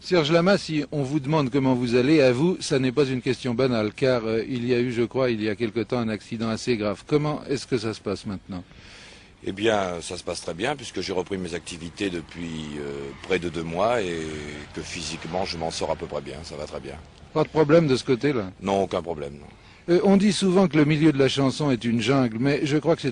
Serge Lama, si on vous demande comment vous allez, à vous, ça n'est pas une question banale, car il y a eu, je crois, il y a quelque temps, un accident assez grave. Comment est-ce que ça se passe maintenant? Eh bien, ça se passe très bien, puisque j'ai repris mes activités depuis près de 2 mois et que physiquement, je m'en sors à peu près bien, ça va très bien. Pas de problème de ce côté-là? Non, aucun problème, non. On dit souvent que le milieu de la chanson est une jungle, mais je crois que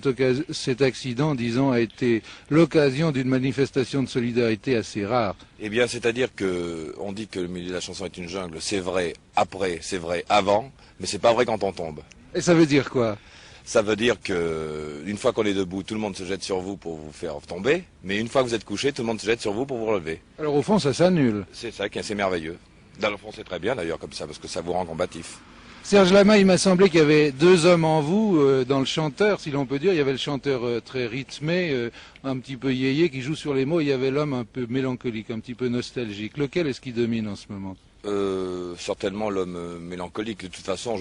cet accident, disons, a été l'occasion d'une manifestation de solidarité assez rare. Eh bien, c'est-à-dire que on dit que le milieu de la chanson est une jungle, c'est vrai après, c'est vrai avant, mais c'est pas vrai quand on tombe. Et ça veut dire quoi? Ça veut dire que une fois qu'on est debout, tout le monde se jette sur vous pour vous faire tomber, mais une fois que vous êtes couché, tout le monde se jette sur vous pour vous relever. Alors au fond, ça s'annule. C'est ça qui est assez merveilleux. Dans le fond, c'est très bien d'ailleurs comme ça, parce que ça vous rend combatif. Serge Lama, il m'a semblé qu'il y avait 2 hommes en vous, dans le chanteur, si l'on peut dire. Il y avait le chanteur très rythmé, un petit peu yéyé, qui joue sur les mots. Il y avait l'homme un peu mélancolique, un petit peu nostalgique. Lequel est-ce qui domine en ce moment? Certainement l'homme mélancolique. De toute façon,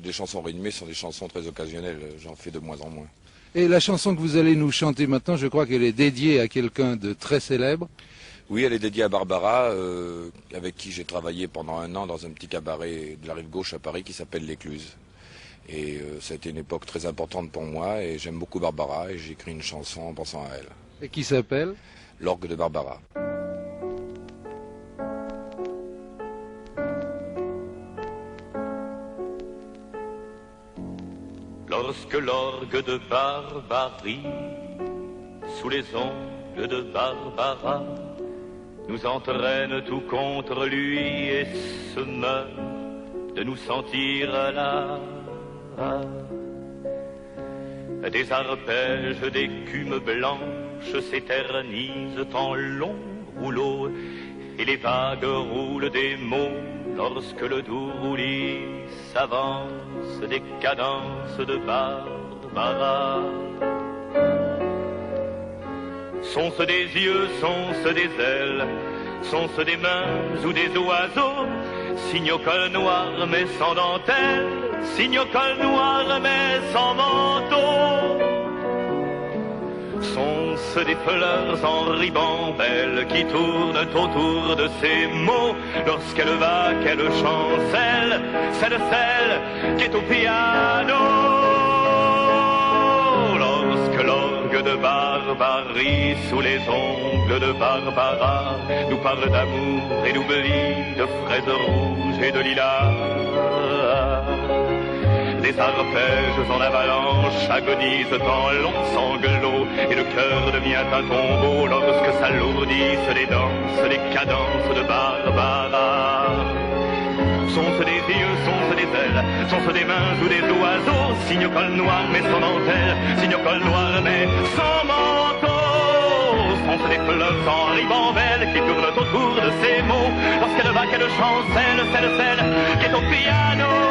des chansons rythmées sont des chansons très occasionnelles. J'en fais de moins en moins. Et la chanson que vous allez nous chanter maintenant, je crois qu'elle est dédiée à quelqu'un de très célèbre. Oui, elle est dédiée à Barbara, avec qui j'ai travaillé pendant 1 an dans un petit cabaret de la rive gauche à Paris qui s'appelle l'Écluse. Et ça a été une époque très importante pour moi et j'aime beaucoup Barbara et j'ai écrit une chanson en pensant à elle. Et qui s'appelle? L'orgue de Barbara. Lorsque l'orgue de Barbarie, sous les ongles de Barbara, nous entraîne tout contre lui et se meurt de nous sentir là. Des arpèges d'écume blanche s'éternisent en longs rouleaux et les vagues roulent des mots lorsque le doux roulis s'avance des cadences de Barbara. Sont-ce des yeux, sont-ce des ailes, sont-ce des mains ou des oiseaux? Signe au col noir mais sans dentelle, signe au col noir mais sans manteau. Sont-ce des fleurs en ribambelle qui tournent autour de ces mots lorsqu'elle va, qu'elle chancelle, celle qui est au piano? Lorsque l'orgue de Barbarie, sous les ongles de Barbara, nous parle d'amour et d'oubli, de fraises rouges et de lilas. Des arpèges en avalanche agonisent en longs sanglots et le cœur devient un tombeau lorsque s'alourdissent les danses, les cadences de Barbara. Sont-ce des yeux, sont-ce des ailes, sont-ce des mains ou des oiseaux? Signe au col noir mais sans dentelle, signe au col noir mais sans manteau. Sont-ce des fleurs en ribambelle qui tournent autour de ces mots lorsqu'elle va, qu'elle chancelle, celle qui est au piano?